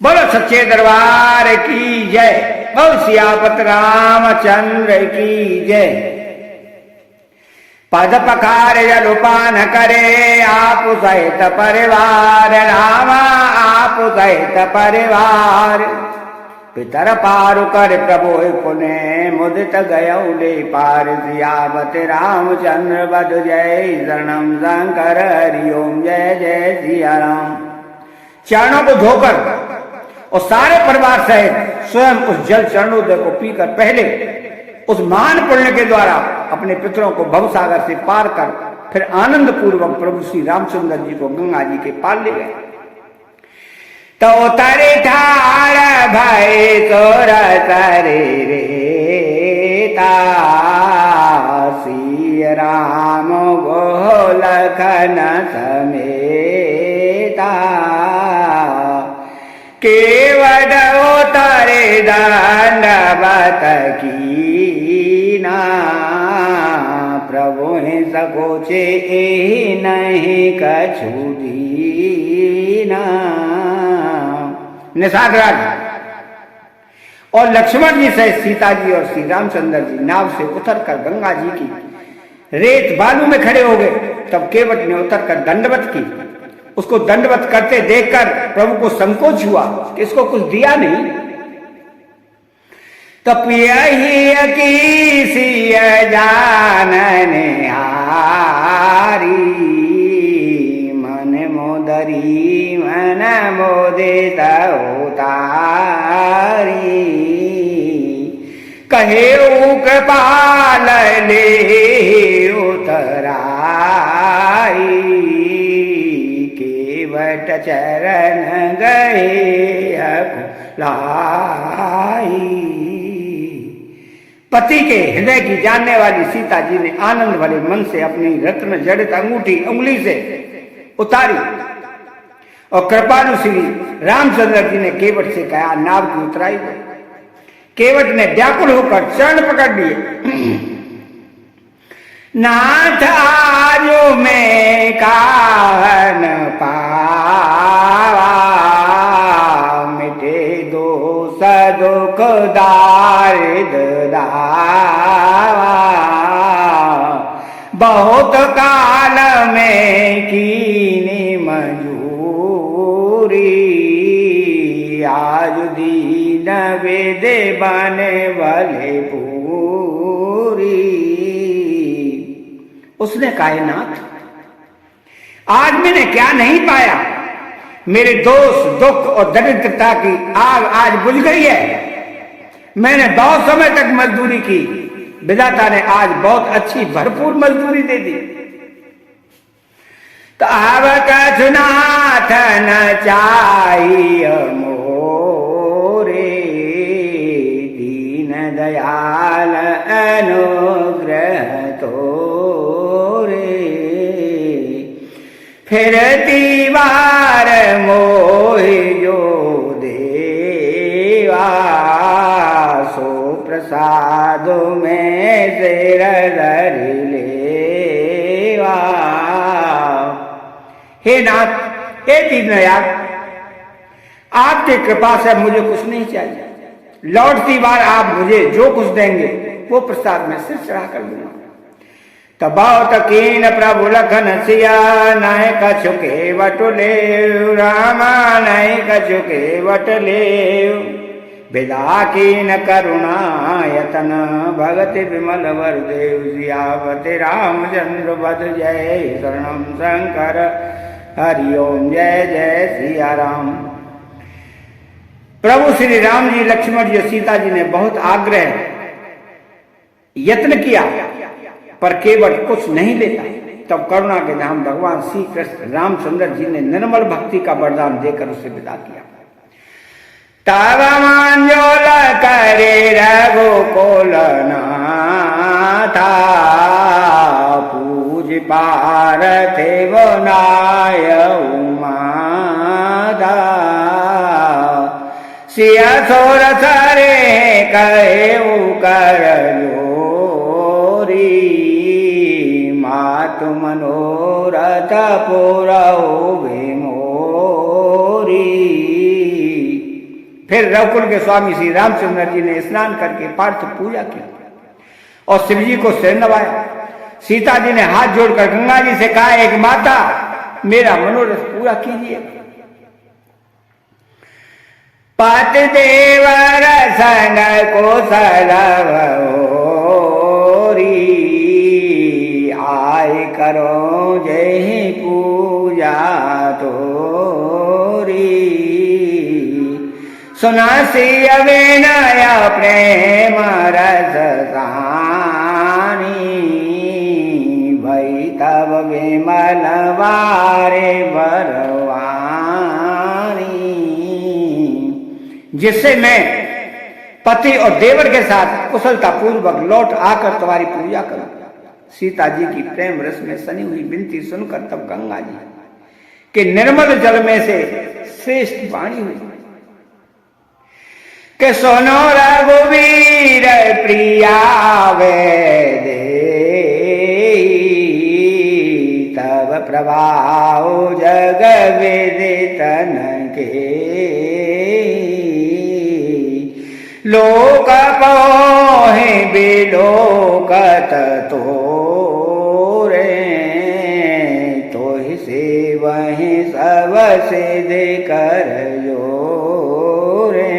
बोलो सच्चे दरबार की जय। बोल सियापत रामचंद्र की जय। पद पकार जलुपान करे आप सहित परिवार, रामा आप सहित परिवार। पितर पारु कर प्रभु पुण्य मुदित गयौले पार, सियावत रामचंद्र बद जय शरणम शंकर हरि ओम जय जय सिया राम। चरणों को धोकर और सारे परिवार सहित स्वयं उस जल चरणोदय को पीकर पहले उस महान पुण्य के द्वारा अपने पितरों को भवसागर से पार कर फिर आनंद पूर्वक प्रभु श्री रामचंद्र जी को गंगा जी के पार ले गए। तो तरे ठार भाई तोर तरे रे तासी राम गोलखन समेता, केवट तारे दंडवत कीना, प्रभु सकोचे नहीं कछु दीना। निषाद और लक्ष्मण जी से सीता जी और श्री रामचंद्र जी नाव से उतरकर गंगा जी की रेत बालू में खड़े हो गए। तब केवट ने उतरकर दंडवत की। उसको दंडवत करते देखकर प्रभु को संकोच हुआ कि इसको कुछ दिया नहीं। तो पियहि की सिय जानने हारी, मन मोदरी मन मोदित उतारी, कहे कृपाल ले उतराई, केवट चरण गए लाई। पति के हृदय की जानने वाली सीता जी ने आनंद भरे मन से अपनी रत्न जड़ित अंगूठी उंगली से उतारी और कृपालु श्री रामचंद्र जी ने केवट से कहा नाव की उतराई दो। केवट ने व्याकुल होकर चरण पकड़ लिए। नाथ आजो में काहन पावा, मिटे दोष दुख दारिद दावा, बहुत काल में कीनी मंजूरी, आज दीन वेदे बने भले पूरी। उसने कहा नाथ आज मैंने क्या नहीं पाया, मेरे दोष दुख और दरिद्रता की आग आज बुझ गई है। मैंने बहुत समय तक मजदूरी की, विधाता ने आज बहुत अच्छी भरपूर मजदूरी दे दी। तो अब कछु नाथ न चाहिए मोरे, दीन दयाल अनुग्रह तोरे, फिरती बार मोहि जो देवा, सो प्रसाद में सिर धरि लेवा। हे नाथ, हे दीनदयाल, आपकी कृपा से मुझे कुछ नहीं चाहिए। लौटती बार आप मुझे जो कुछ देंगे वो प्रसाद में सिर चढ़ा कर दूंगा। तबाउत कीन प्रभु लखन सिया, नय कछु केवट लेव, रामा नय कछु केवट लेव। विदा कीन करुणा यतन, भगति विमल वर देव, सियावत रामचंद्र बद जय शरणम शंकर हरि ओम जय जय सिया राम। प्रभु श्री राम जी, लक्ष्मण जी, सीता जी ने बहुत आग्रह यत्न किया पर केवट कुछ नहीं लेता। तब करुणा के धाम भगवान श्री कृष्ण रामचंद्र जी ने निर्मल भक्ति का वरदान देकर उसे विदा किया। तब मांजोल करे रघुकुल नाथा, पूज पारथे वो नाय उमादा, सिया सोर सरे कहे कर जोरी, मातु मनोरथ पुरौ मोरी। फिर रघुकुल के स्वामी श्री रामचंद्र जी ने स्नान करके पार्थ पूजा की और शिव जी को सिर नवाया। सीता जी ने हाथ जोड़कर गंगा जी से कहा, एक माता मेरा मनोरथ पूरा कीजिए। पात देवर सन कोसल आय करो जय पूजा तोरी। सुना सी अविनय प्रेम रस भई तब विमल वारे बरवानी। जिससे मैं पति और देवर के साथ कुशलता पूर्वक लौट आकर तुम्हारी पूजा करूं। सीता जी की प्रेम रस में सनी हुई विनती सुनकर तब गंगा जी के निर्मल जल में से श्रेष्ठ वाणी हुई कि सोनो रघुवीर प्रिया वे दे तब प्रभाव जग विदितन के। लोक पोहे बिलोकत तोरे तो से वहीं सब सिद्ध कर जोरे।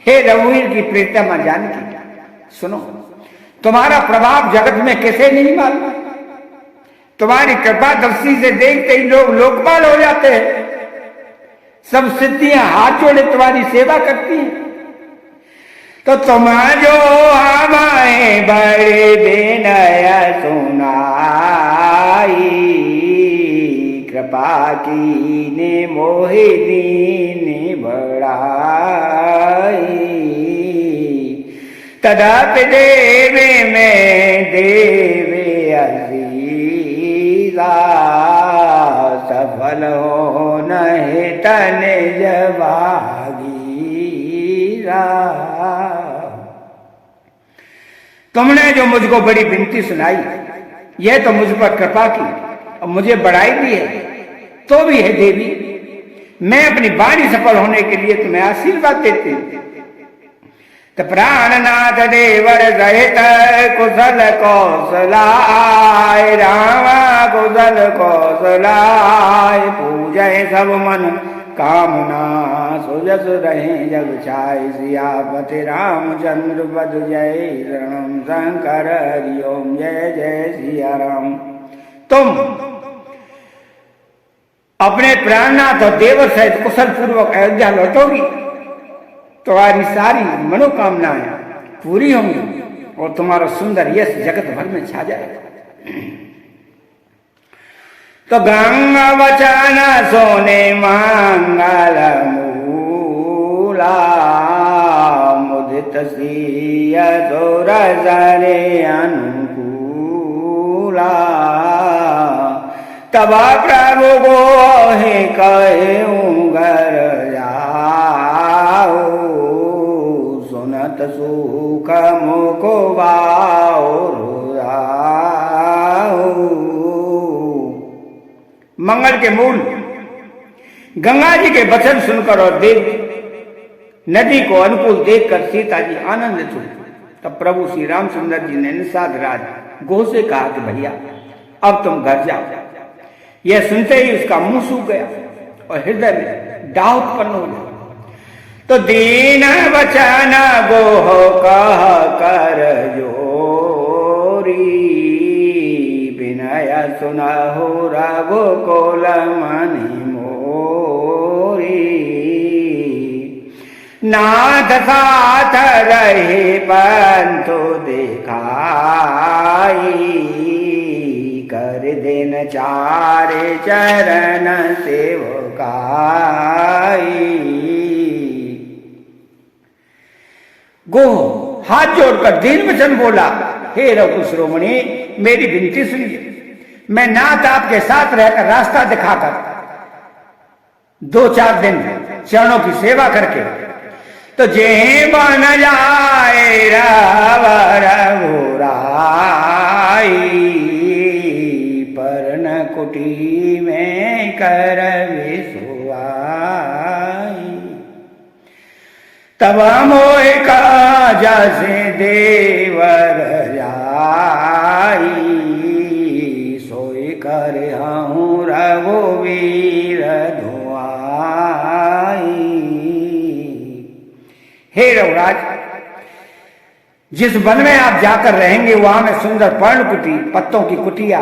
हे रघुवीर की प्रीतमा जानकी, सुनो, तुम्हारा प्रभाव जगत में किसे नहीं मालूम। तुम्हारी कृपा दृष्टि से देखते ही लोग लोकपाल हो जाते हैं। सब सिद्धियां हाथ जोड़े तुम्हारी सेवा करती हैं। तो तुम जो हमारे बड़े विनय सुनाई कृपा की ने मोहि दीन बढ़ाई। तदपि देवे में देवे असीसा सफल हो नहीं तन जवागीरा। तुमने जो मुझको बड़ी विनती सुनाई, यह तो मुझ पर कृपा की और मुझे बढ़ाई भी है, तो भी है देवी, मैं अपनी वाणी सफल होने के लिए तुम्हें आशीर्वाद देती हूं। तो प्राणनाथ देवर सहित कुशल कौशलाय रामा कुशल कौशलाय पूजय सब मन कामना सुजस रहे जग छाय। सियापति रामचंद्र पद जय शरणम शंकर हरि ओम जय जय सिया राम। तुम अपने प्राणनाथ और देवर सहित कुशल पूर्वक अयोध्या लौटोगी, तुम्हारी सारी मनोकामनाएं पूरी होंगी और तुम्हारा सुंदर यश जगत भर में छा जाएगा। तो गंगा वचन सोने मंगल मूला मुदित सिय सोर सरे अनुकूला। तब प्रभु को ही कहूँ घर जाओ सुनत सुख मुको बाओ। मंगल के मूल गंगा जी के वचन सुनकर और देव नदी को अनुकूल देखकर सीता जी आनंदित हुई। तब प्रभु श्री रामचंद्र जी ने निषाद राज गो से कहा कि भैया अब तुम घर जाओ। यह सुनते ही उसका मुंह सूख गया और हृदय में डाह उत्पन्न हो गया। तो दीन वचन गो कह कर जोरी विनय सुनहु रघुकुल मनि मोरी। नाथ साथ रहे पंथु दिखाई कर दिन चार चरण सेवकाई। गो हाथ जोड़कर दीन वचन बोला, हे रघु श्रोमणी मेरी विनती सुनिए। मैं नाथ आपके साथ रहकर रास्ता दिखाकर 2-4 दिन चरणों की सेवा करके तो जे बन जाए रावर घोराई पर न कुटी में कर विसुआई। तब मोहि काज से देवर जाई, सोई कर हूँ रघुवीर धुआई। हे रघुराज, जिस वन में आप जाकर रहेंगे वहां मैं सुंदर पर्णकुटी पत्तों की कुटिया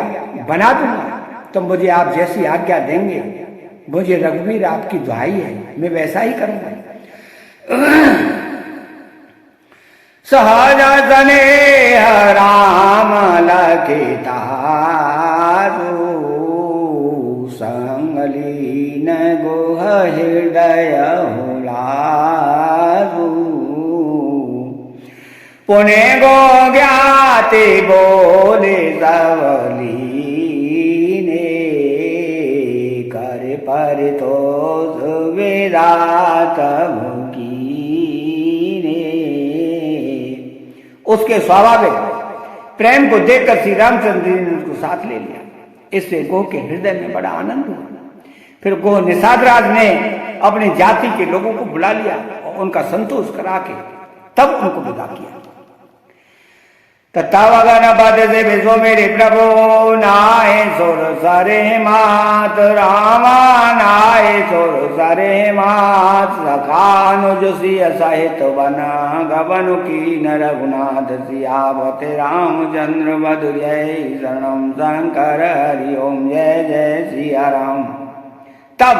बना दूंगा। तो मुझे आप जैसी आज्ञा देंगे, मुझे रघुवीर आपकी दुहाई है, मैं वैसा ही करूंगा। सहज स्नेह राम लखितारु, संग लीन गुह हृदय हुलारू। पुणे गो ज्ञाति बोले सवलीने, कर परितोष विराट मुकीने। उसके स्वाभाविक प्रेम को देखकर श्री रामचंद्र जी ने उसको साथ ले लिया। इससे गोह के हृदय में बड़ा आनंद हुआ। फिर गोह निषाद राज ने अपनी जाति के लोगों को बुला लिया और उनका संतोष करा के तब उनको विदा किया। तत्तावगन पद से विश्व मेरे प्रभु, नाय सुर सरे मात रामा, नाय सुर सरे मात। सखानुज सिय सहित बना गवन की न रघुनाथ, सियावत रामचंद्र मधुर जय शरणम शंकर हरि ओम जय जय सिया राम। तब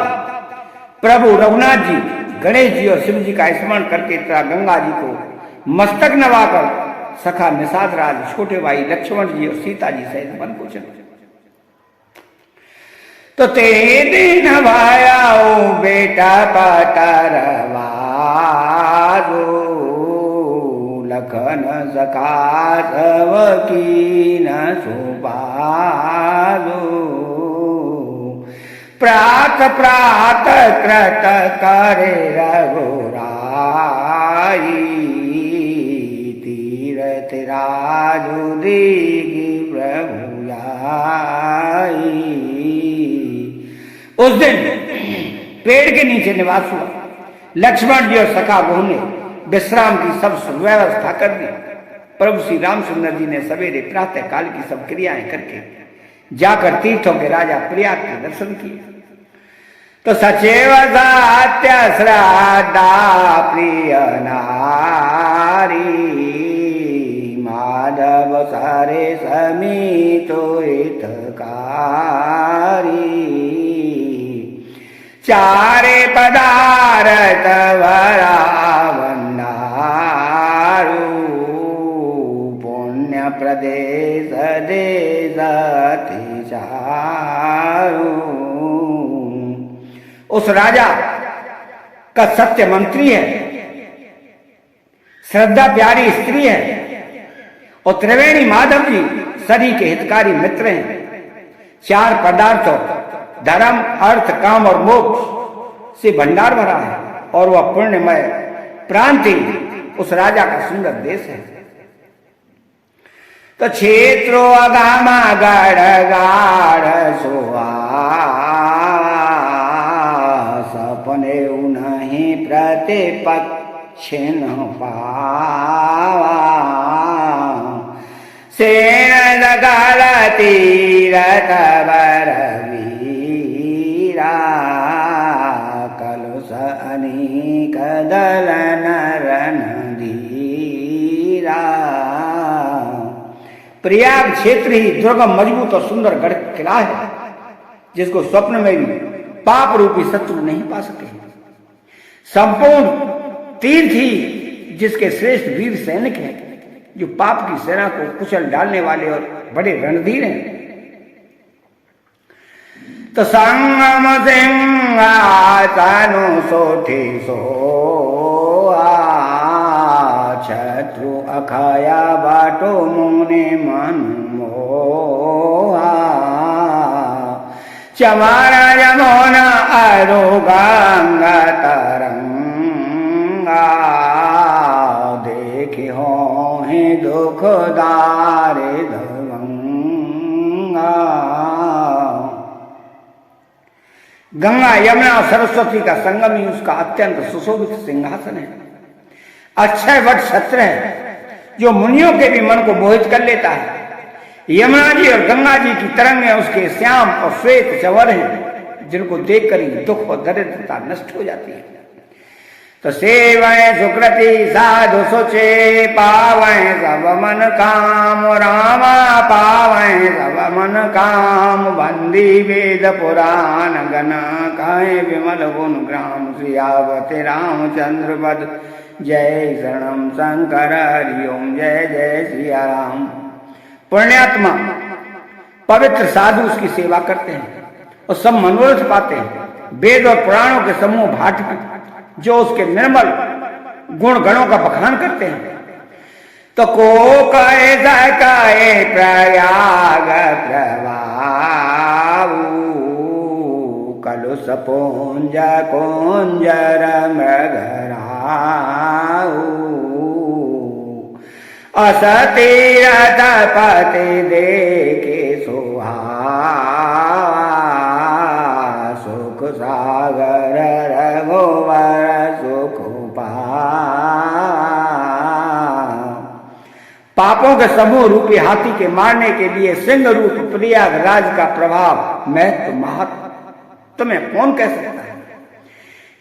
प्रभु रघुनाथ जी गणेश जी और शिव जी का स्मरण करके तथा गंगा जी को मस्तक नवाकर सखा निषाद राज, छोटे भाई लक्ष्मण जी और सीता जी सहित वन को चले। तो तेरे नवायाओ बेटा पतरवारो, लखन सखा सब कीन सुबारो। प्रात प्रात कृत करे रघुराई, राजू देगी प्रभुलाई। उस दिन पेड़ के नीचे निवास हुआ। लक्ष्मण जी और सखा बहू ने विश्राम की सब सुव्यवस्था कर दी। प्रभु श्री रामचंद्र जी ने सवेरे प्रातः काल की सब क्रियाएं करके जाकर तीर्थों के राजा प्रयाग के दर्शन किए। तो सचेव सत्य श्रद्धा प्रिय नारी, माधव सारे समीतो हितकारी। चारे पदार्थ वरावन्नारू, पुण्य प्रदेश देशति चारू। उस राजा का सत्य मंत्री है, श्रद्धा प्यारी स्त्री है और त्रिवेणी माधव जी सभी के हितकारी मित्र हैं। चार पदार्थों धर्म अर्थ काम और मोक्ष से भंडार भरा है और वह पुण्यमय प्रांति उस राजा का सुंदर देश है। तो क्षेत्रो अगामा गढ़ गाढ़ सोआ, सपने उन्हीं प्रतिपक्षिण पावा। सेन दगल तीरथ वर वीरा, कलुष अनेक दल नर धीरा। प्रयाग क्षेत्र ही दुर्गम मजबूत और सुंदर गढ़ किला है, जिसको स्वप्न में भी पाप रूपी शत्रु नहीं पा सके। संपूर्ण तीर्थ ही जिसके श्रेष्ठ वीर सैनिक हैं, जो पाप की सेना को कुचल डालने वाले और बड़े रणधीर हैं। तो संगम सिंहासनु सोठी सोआ, शत्रु अखाया बाटो मुने मन मोहा। चमारा यमुना अरो गंगा तरंगा, देखे हो है दुखदारे धवंगा। गंगा यमुना और सरस्वती का संगम ही उसका अत्यंत सुशोभित सिंहासन है। अक्षय वट छत्र है जो मुनियों के भी मन को मोहित कर लेता है। यमुना जी और गंगा जी की तरंगें उसके श्याम और श्वेत चवर हैं जिनको देखकर ही दुख और दरिद्रता नष्ट हो जाती है। तो सेवय सुकृति साधु सोचे पावै सब मन काम, रामा पावै सब मन काम। बंदी वेद पुराण गण कहे विमल गुण ग्राम, श्रियावते रामचंद्र पद जय शरणम शंकर हरि ओम जय जय सिया राम। पुण्यात्मा पवित्र साधु उसकी सेवा करते हैं और सब मनोरथ पाते हैं। वेद और पुराणों के समूह भाट जो उसके निर्मल गुण गणों का बखान करते हैं। तो को कहे प्रयाग प्रभाऊ, कलुष पुंज कुंजर मृगराऊ। असतीरथ पति देखे सुहा, सुख सागर रघुवर सुख पा। पापों के समूह रूपी हाथी के मारने के लिए सिंह रूप प्रयागराज का प्रभाव महत्व महत्व तुम्हें कौन कह सकता है।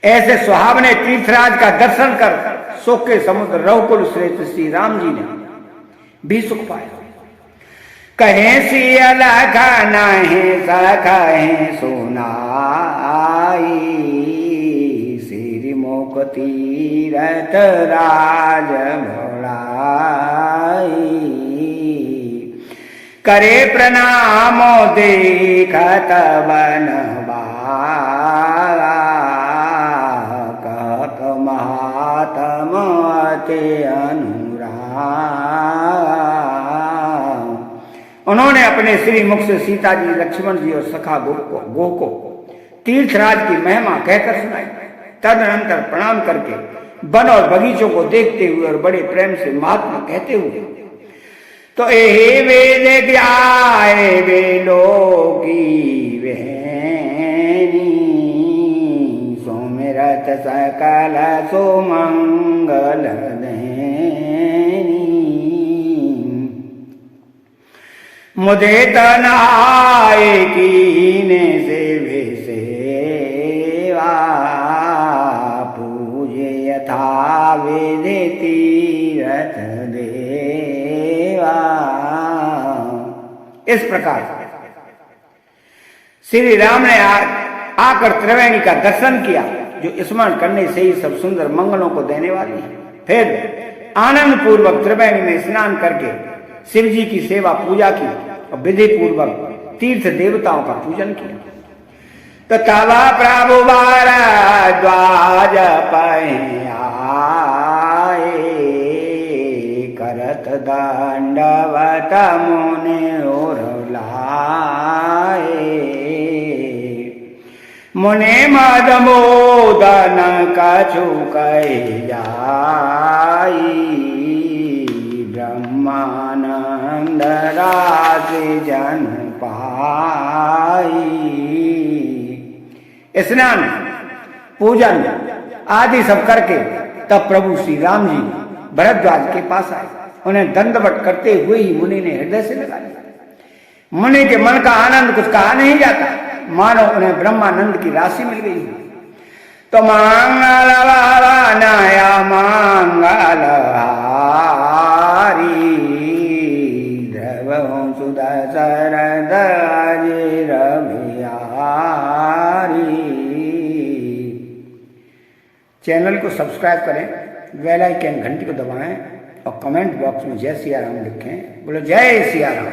ऐसे सुहावने तीर्थराज का दर्शन कर सुख के समुद्र रघुकुल श्रेष्ठ श्री राम जी ने भी सुख पाया। कहे सियल नहीं सखे सुनाई, श्री मुख तीरथ राज भोलाई। करे प्रणाम देखत बन बाला, कहत महात्म अति अनुराग। उन्होंने अपने श्री मुख से सीता जी, लक्ष्मण जी और सखा गो को तीर्थराज की महिमा कहकर सुनाई। तदनंतर प्रणाम करके वन और बगीचों को देखते हुए और बड़े प्रेम से महात्मा कहते हुए, तो एहे वेद आए वे लोकी वेनी, सोमिरत सकल सुमंगल देनी। मुझे तनाए कीने से वे सेवा, पूजे यथा विधि तीरथ देवा। इस प्रकार श्री राम ने आकर त्रिवेणी का दर्शन किया जो स्मरण करने से ही सब सुंदर मंगलों को देने वाली है। फिर आनंद पूर्वक त्रिवेणी में स्नान करके शिव जी की सेवा पूजा की और विधि पूर्वक तीर्थ देवताओं का पूजन किया। तो तवा प्रभु द्वाज पहे आए, करत दंडवत मुनि और लाए। मुनि मद मोदन कछु कहि जाई, ब्रह्मानंद राशि जन पाई। स्नान पूजन आदि सब करके तब प्रभु श्री राम जी भरद्वाज के पास आए। उन्हें दंडवत करते हुए ही मुनि ने हृदय से लगा लिया। मुनि के मन का आनंद कुछ कहा नहीं जाता, मानो उन्हें ब्रह्मानंद की राशि मिल गई। तो मंगल नया मंगल हारी, द्रव सुधा शरद रवियारी। चैनल को सब्सक्राइब करें, बेल आइकन घंटी को दबाएं और कमेंट बॉक्स में जय सिया राम लिखें। बोलो जय सिया राम।